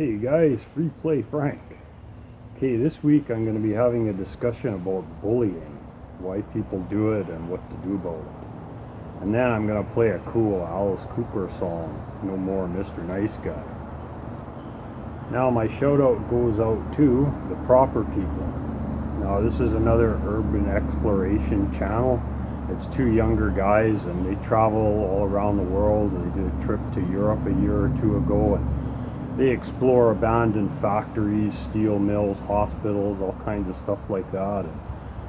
Hey guys, Free Play Frank. Okay, this week I'm going to be having a discussion about bullying, why people do it, and what to do about it. And then I'm going to play a cool Alice Cooper song, No More Mr. Nice Guy. Now my shout out goes out to the proper people. Now this is another urban exploration channel. It's two younger guys and they travel all around the world. They did a trip to Europe a year or two ago and they explore abandoned factories, steel mills, hospitals, all kinds of stuff like that. And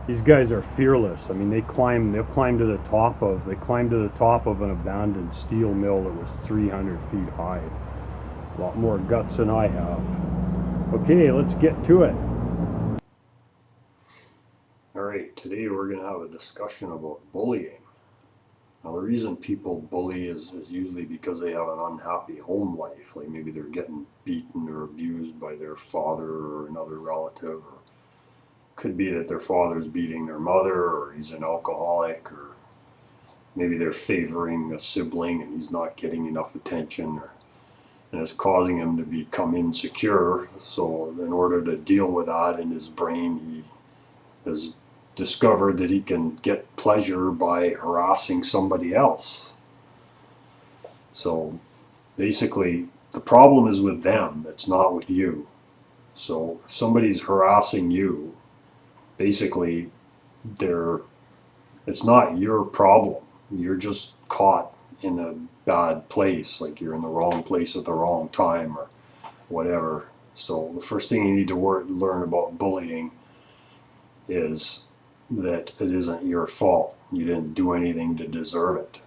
these guys are fearless. I mean, they'll climb to the top of an abandoned steel mill that was 300 feet high. A lot more guts than I have. Okay, let's get to it. All right, today we're going to have a discussion about bullying. Now, the reason people bully is usually because they have an unhappy home life. Like maybe they're getting beaten or abused by their father or another relative. Or could be that their father's beating their mother, or he's an alcoholic, or maybe they're favoring a sibling and he's not getting enough attention, and it's causing him to become insecure. So in order to deal with that in his brain, he has discovered that he can get pleasure by harassing somebody else. So basically, the problem is with them, it's not with you. So if somebody's harassing you, basically, it's not your problem. You're just caught in a bad place, like you're in the wrong place at the wrong time or whatever. So the first thing you need to learn about bullying is that it isn't your fault. You didn't do anything to deserve it.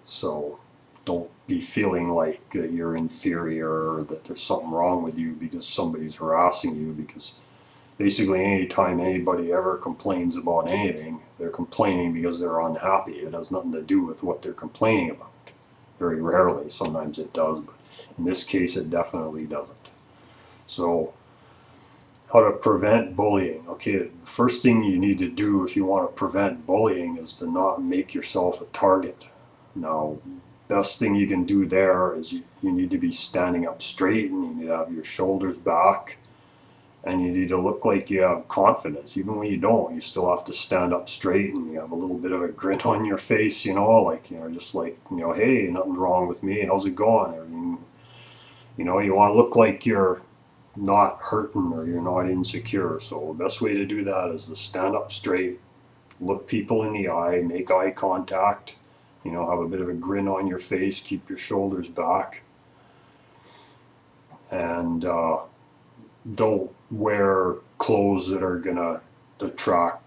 So don't be feeling like that you're inferior or that there's something wrong with you because somebody's harassing you, because basically anytime anybody ever complains about anything, they're complaining because they're unhappy. It has nothing to do with what they're complaining about. Very rarely, sometimes it does, but in this case it definitely doesn't. So how to prevent bullying. Okay, the first thing you need to do if you want to prevent bullying is to not make yourself a target. Now, best thing you can do there is you need to be standing up straight, and you need to have your shoulders back, and you need to look like you have confidence. Even when you don't, you still have to stand up straight and you have a little bit of a grin on your face, just like, hey, nothing wrong with me, how's it going? You want to look like you're not hurting or you're not insecure. So the best way to do that is to stand up straight, look people in the eye, make eye contact, have a bit of a grin on your face, keep your shoulders back, and don't wear clothes that are gonna attract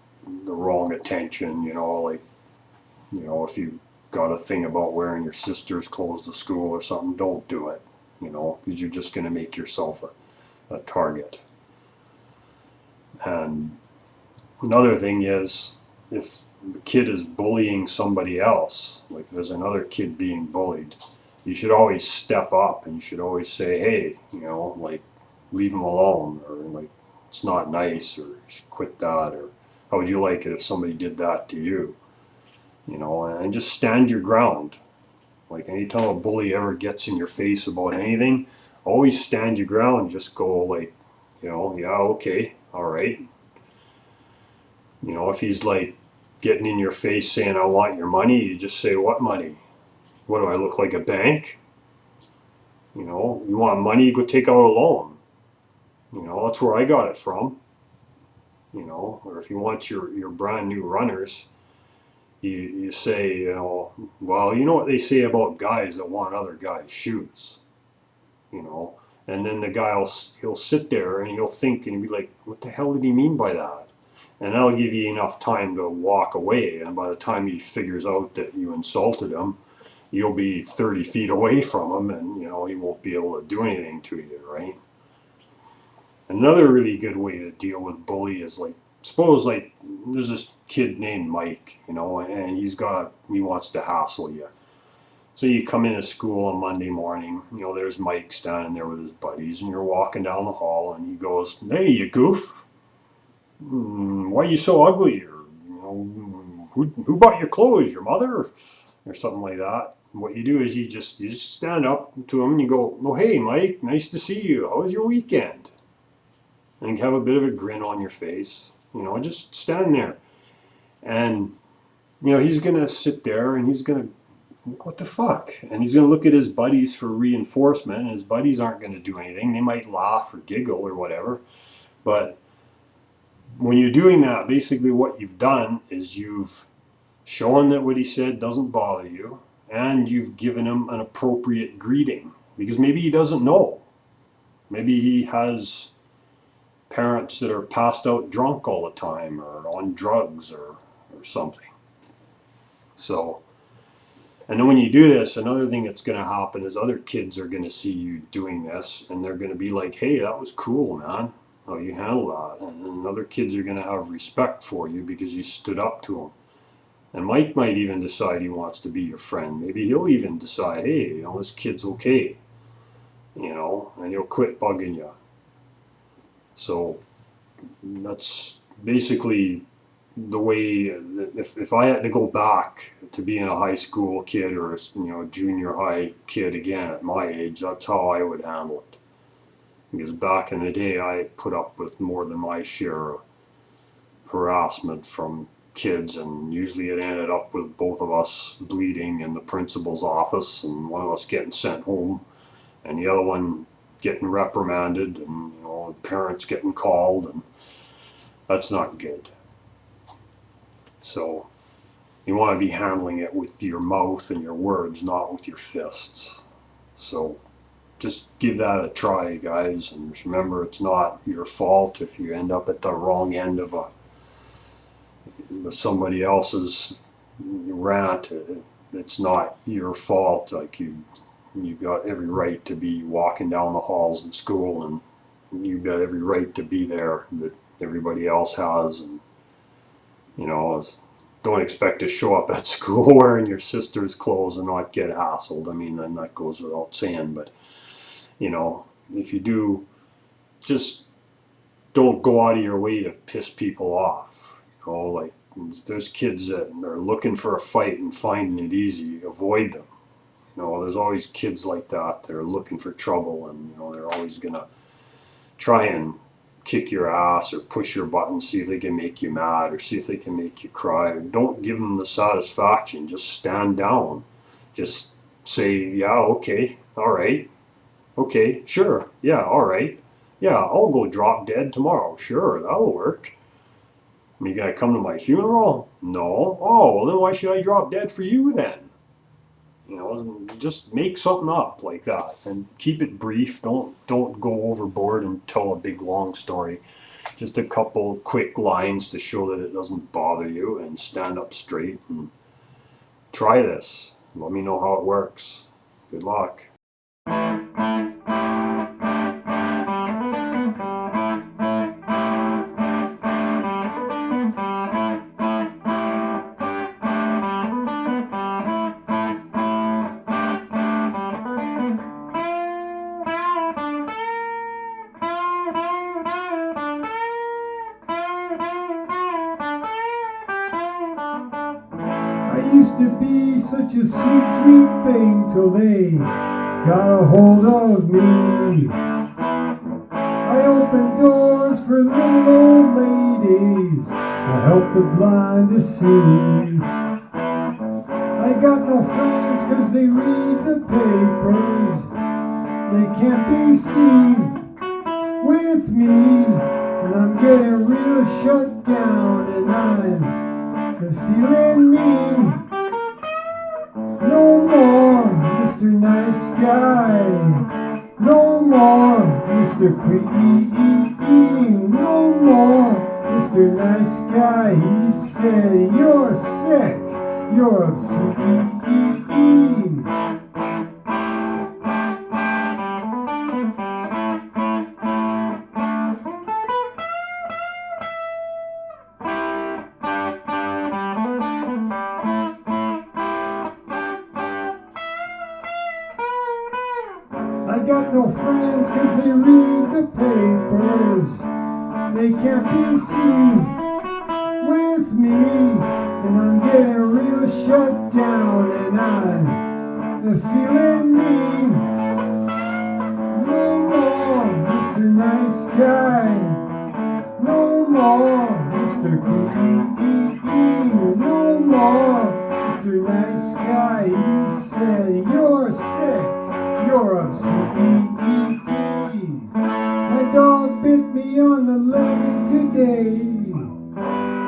the wrong attention. If you got a thing about wearing your sister's clothes to school or something, don't do it, because you're just gonna make yourself a target. And another thing is, if the kid is bullying somebody else, like there's another kid being bullied, you should always step up and you should always say, hey, leave him alone, or like, it's not nice, or you should quit that, or how would you like it if somebody did that to you? And just stand your ground. Like anytime a bully ever gets in your face about anything, always stand your ground. Just go like, yeah, okay, all right. If he's like getting in your face saying, I want your money, you just say, what money? What do I look like, a bank? You want money, go take out a loan. That's where I got it from. Or if you want your brand new runners, you say, well, you know what they say about guys that want other guys' shoes, and then the guy he'll sit there and he'll think and he'll be like, what the hell did he mean by that? And that'll give you enough time to walk away. And by the time he figures out that you insulted him, you'll be 30 feet away from him, and he won't be able to do anything to you, right? Another really good way to deal with bully is, like, suppose like there's this kid named Mike, and he wants to hassle you. So you come into school on Monday morning, there's Mike standing there with his buddies, and you're walking down the hall, and he goes, hey, you goof, why are you so ugly? Or, who bought your clothes, your mother? Or something like that. what you do is you just stand up to him and you go, "Oh, hey, Mike, nice to see you. How was your weekend?" And you have a bit of a grin on your face, just stand there. And, he's going to sit there and he's going to, what the fuck? And he's going to look at his buddies for reinforcement, and his buddies aren't going to do anything. They might laugh or giggle or whatever. But when you're doing that, basically what you've done is you've shown that what he said doesn't bother you, and you've given him an appropriate greeting, because maybe he doesn't know. Maybe he has parents that are passed out drunk all the time or on drugs or something. So, and then when you do this, another thing that's going to happen is other kids are going to see you doing this, and they're going to be like, "Hey, that was cool, man. How you handle that." And other kids are going to have respect for you because you stood up to them. And Mike might even decide he wants to be your friend. Maybe he'll even decide, "Hey, this kid's okay," and he'll quit bugging you. So that's basically the way. If I had to go back to being a high school kid or a junior high kid again at my age, that's how I would handle it. Because back in the day, I put up with more than my share of harassment from kids, and usually it ended up with both of us bleeding in the principal's office, and one of us getting sent home, and the other one getting reprimanded, and parents getting called, and that's not good. So you want to be handling it with your mouth and your words, not with your fists. So just give that a try, guys, and just remember, it's not your fault if you end up at the wrong end of somebody else's rant. It's not your fault. Like, you've got every right to be walking down the halls in school, and you've got every right to be there that everybody else has. And don't expect to show up at school wearing your sister's clothes and not get hassled. I mean, and that goes without saying, but if you do, just don't go out of your way to piss people off. Like, there's kids that are looking for a fight and finding it easy. Avoid them. There's always kids like that. They're looking for trouble, and they're always gonna try and kick your ass or push your buttons, see if they can make you mad or see if they can make you cry. Don't give them the satisfaction. Just stand down. Just say, "Yeah, okay, all right, okay, sure, yeah, all right, yeah, I'll go drop dead tomorrow. Sure, that'll work. You gonna come to my funeral? No. Oh, well then why should I drop dead for you then?" Just make something up like that, and keep it brief. Don't go overboard and tell a big long story. Just a couple quick lines to show that it doesn't bother you, and stand up straight and try this. Let me know how it works. Good luck. I used to be such a sweet, sweet thing till they got a hold of me. I opened doors for little old ladies, I helped the blind to see. I got no friends 'cause they read the papers, they can't be seen with me. And I'm getting real shut down, and I'm feeling mean. No more Mr. Nice Guy, no more Mr. Clean, no more Mr. Nice Guy. He said, "You're sick, you're obscene." I got no friends 'cause they read the papers, they can't be seen with me. And I'm getting real shut down, and I'm feeling mean. No more Mr. Nice Guy. No more Mr. Clean. No more Mr. Nice Guy. He said, you're sick, you're obscene. My dog bit me on the leg today.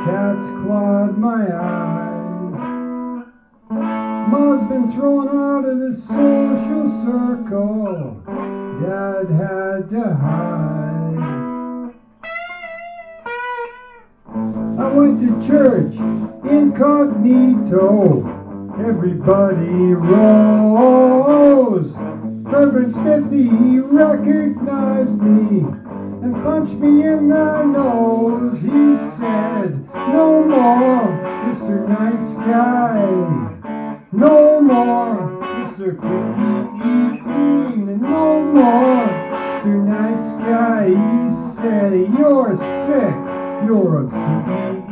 Cats clawed my eyes. Ma's been thrown out of the social circle. Dad had to hide. I went to church incognito. Everybody rose. Reverend Smithy, he recognized me and punched me in the nose. He said, no more Mr. Nice Guy. No more Mr. Clean. No more Mr. Nice Guy. He said, you're sick, you're obscene.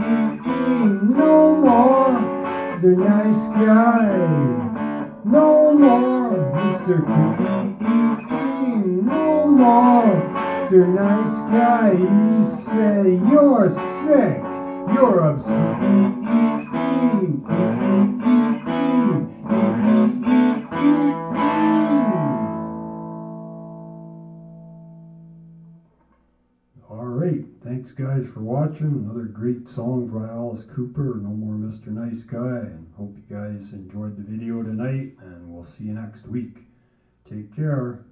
No more Mr. Nice Guy. No more Mr. Clean. No more Mr. Nice Guy. He said, you're sick, you're obscene. Alright, thanks guys for watching. Another great song by Alice Cooper, No More Mr. Nice Guy. And hope you guys enjoyed the video tonight, and we'll see you next week. Take care.